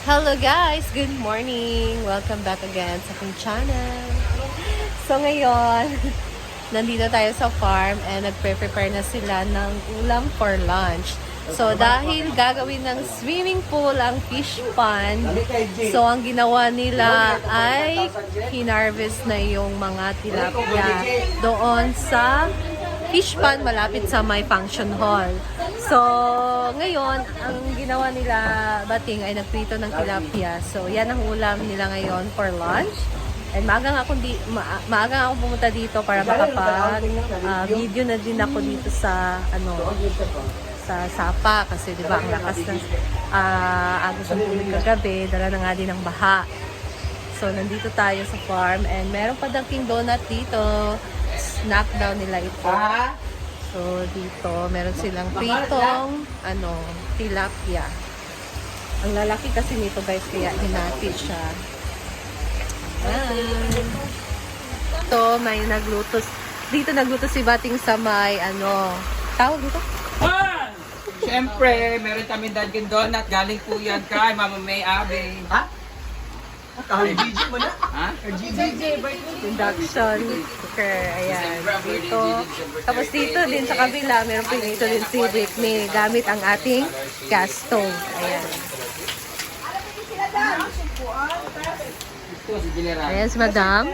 Hello guys! Good morning! Welcome back again sa aking channel. So ngayon, nandito tayo sa farm and nagpe-prepare na sila ng ulam for lunch. So dahil gagawin ng swimming pool ang fish pond, so ang ginawa nila ay hinarvest na yung mga tilapia doon sa fish pond malapit sa may function hall. So, ngayon, ang ginawa nila bating ay nagprito ng tilapia. So, yan ang ulam nila ngayon for lunch. And maaga akong pumunta dito para makapag video na din ako dito sa sa Sapa kasi 'di ba ang lakas ng agos ng tubig kagabi, dala na nga din ng baha. So, nandito tayo sa farm and meron pa Dunkin Donut dito. Snack daw nila ito. So, dito, meron silang pritong, tilapia. Ang lalaki kasi nito guys, kaya hinati siya. Ito, may nagluto. Dito nagluto si Bating sa may, tawag dito? Siyempre, meron kami Dunkin Donut. Galing po yan kay Mama May Abe. Ha? RGG mo na? Ha? Induction cooker. Ayan. Dito. Tapos dito din sa kabila, meron po dito din si Whitney gamit ang ating gas stove. Ayan. Ito si General. Ayan si Madam.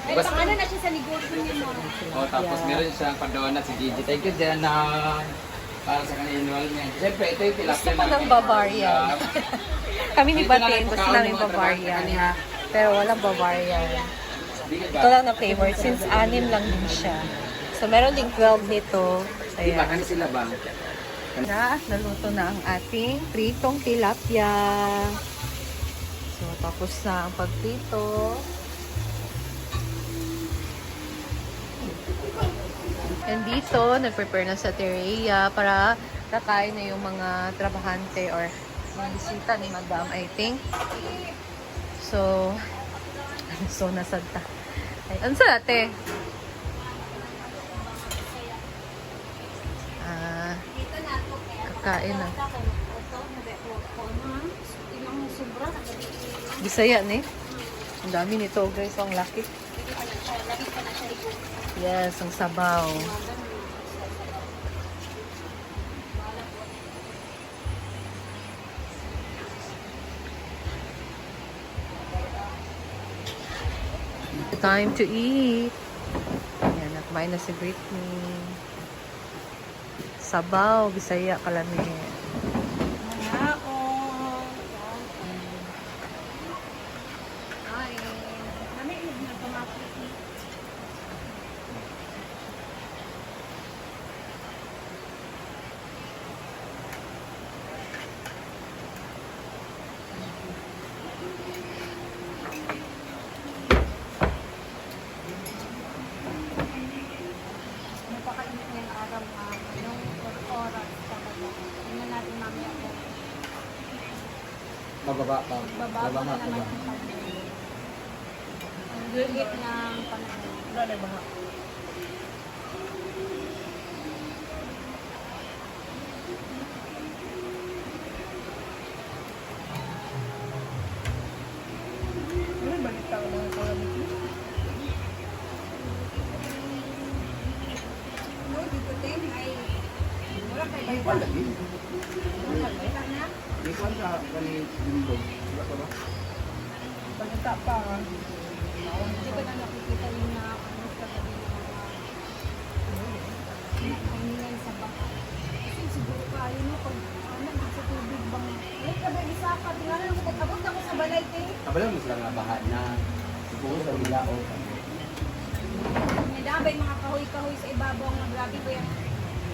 Basta, Ano na siya sa negosyo niya mo? tapos meron siyang padonut si Gigi. Thank you dyan na para sa kanyang enrollment. Siyempre, ito yung tilapia Gusto ko ng Bavarian. Kami ni Batin, gusto namin Bavarian. Pero walang Bavarian. Ito lang na flavor since 6 lang din siya. So, meron ding 12 nito. Diba, Ayan. kan sila ba? Naluto na ang ating pritong tilapia. So, tapos na ang pagprito. And dito, nag-prepare na sa terraria para kakain na yung mga trabahante or mga bisita ni Madam, I think. So, nasad ta. Ay, ano sa ate? Kakain na. Bisaya ni. Ang dami nito guys, ang laki. Yes, ang sabaw. Time to eat. Ayan, nakamain na si Britney. Sabaw, Bisaya, kalami. Napakainit ngayong araw yung oras talaga. Tingnan natin mamaya po. Bababa pa. Bababa na naman ang pag-ibig. Ang liit ng panahon. Wala ba? Ano balita ko mga kalamiti? No, dito din ay wala kayo ba? Wala din. Wala na? Di ko sa kanil dindog. Wala ka ba? Balita pa ha. Hindi ko na nakikita yung na sa gabi ng mga kaingan sa baka. Kasi siguro kayo no, pag nasa tubig bang ay kabay isa pa, tingnan lang ko abot ako sa balay tayo. Kabalang mo silang nabahat na siguro sa Milao. May dabay mga kahoy-kahoy sa ibabaw nga grabe ko yung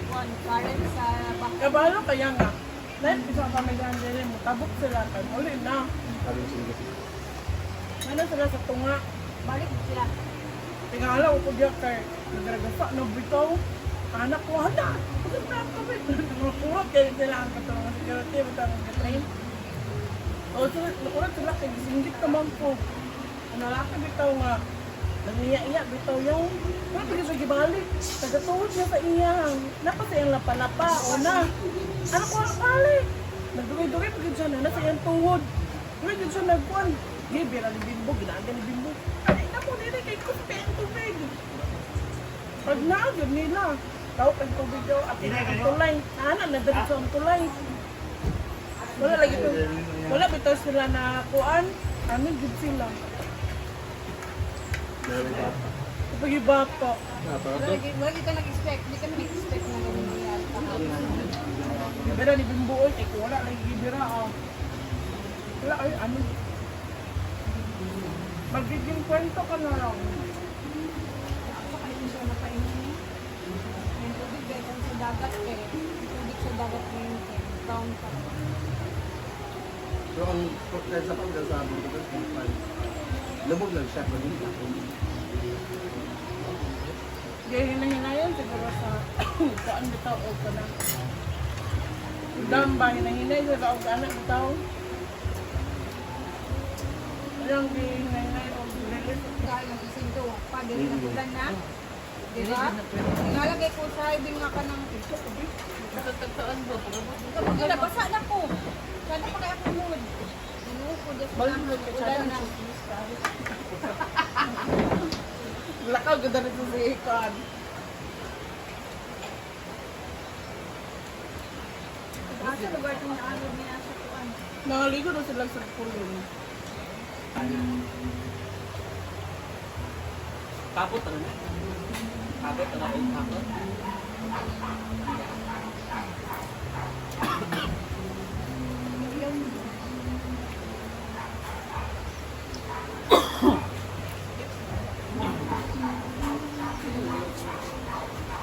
one current sa baka. Kabalo kaya nga. Dahil isa kami ganyan mo, tabok sila kan. Uli na. Sabi mo sila kasi. Ano sila sa tunga. Balik sila. Tingala ko diya kay nagragasa na bitaw. Anak ko hana. Pagkat na kami. Nakulat kayo sila ang katulong. Security, matang train. O sila, nakulat sila kay singgit naman po. Nalaki bitaw nga. Nangiya-iya bitaw yung. Pero pagkat sa gibalik. Tagatuhod niya sa iyang. Napasayang lapa-lapa. O na. Ano ko ang balik? Nagdugay-dugay pagkat siya na nasa iyang tuhod. Pwede siya nagkuhan. Bira ni Bimbo, ginaaga ni Bimbo. Ay, naku, nila kay Kuspe ang tubig. Pag naagad nila, tawag ang tubig daw at ang tulay. Naanan na dali sa ang tulay. Wala lagi ito. Wala bitaw sila na kuan. Ano gud sila. Kapag iba po. Wala kita nag-expect. Hindi kami nag-expect na ganun nangyari. Bira ni Bimbo, oy, kay ko wala lagi bira. Wala, ay, ano. Magiging kwento ka na lang. Ako kayo siya napainom. Yung tubig dahil sa dagat eh. Yung tubig sa dagat ngayon eh. Brown pa. So, ang sa pagkasabi ko, lubog lang siya pa rin. Kaya hinahinayan siguro sa kuan bitaw o ka na. Dam ba hinahinay sa o anak bitaw? Ayang hinahinay o lilis. Dahil ang ising to. Padel na tulan na. Diba? Nalagay ko sa ibing nga ka ng ito. Matagtaan ba? Kapag nabasa na ko. Sana pa kaya ako mood. Inuupo dyan sa ulan na. Lakaw ganda nito sa ikan. Asa lugar itong naano niya sa kuan. Nangaligo na sila sa kulong. Kapot ano na? Kapot ano yung kapot?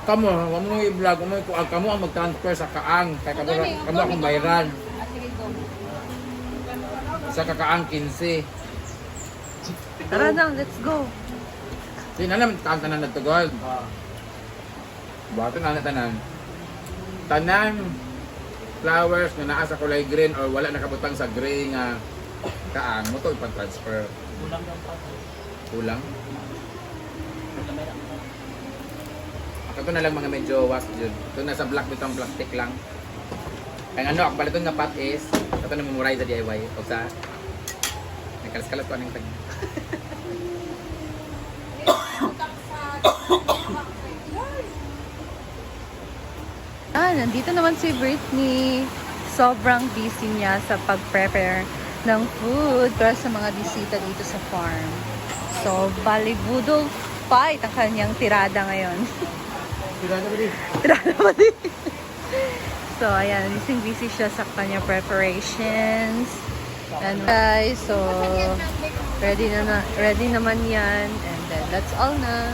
Kamu, kamu nang i-vlog mo, kamu ang mag-transfer sa Kaang. Kaya kamu akong bayran. Ah, sige, go. Sa Kakaang 15. Tara na, let's go. Sino naman tanan na tugod? Bato na tanan. Tanan flowers na naa sa kulay green or wala nakabutang sa gray nga Kaang mo to ipa-transfer. Kulang lang pa. Kulang. Ako na lang mga medyo was dyan. Ito nasa black bitong plastic lang. Ang ano, ang baliton nga pot is, ito na memorize sa DIY. O sa, nagkalas-kalas ko anong tag. Nandito naman si Britney. Sobrang busy niya sa pag-prepare ng food para sa mga bisita dito sa farm. So, balibudol fight ang kanyang tirada ngayon. Tirada ba din? So, ayan, busy siya sa kanyang preparations. And guys, so ready naman yan. And then, that's all na.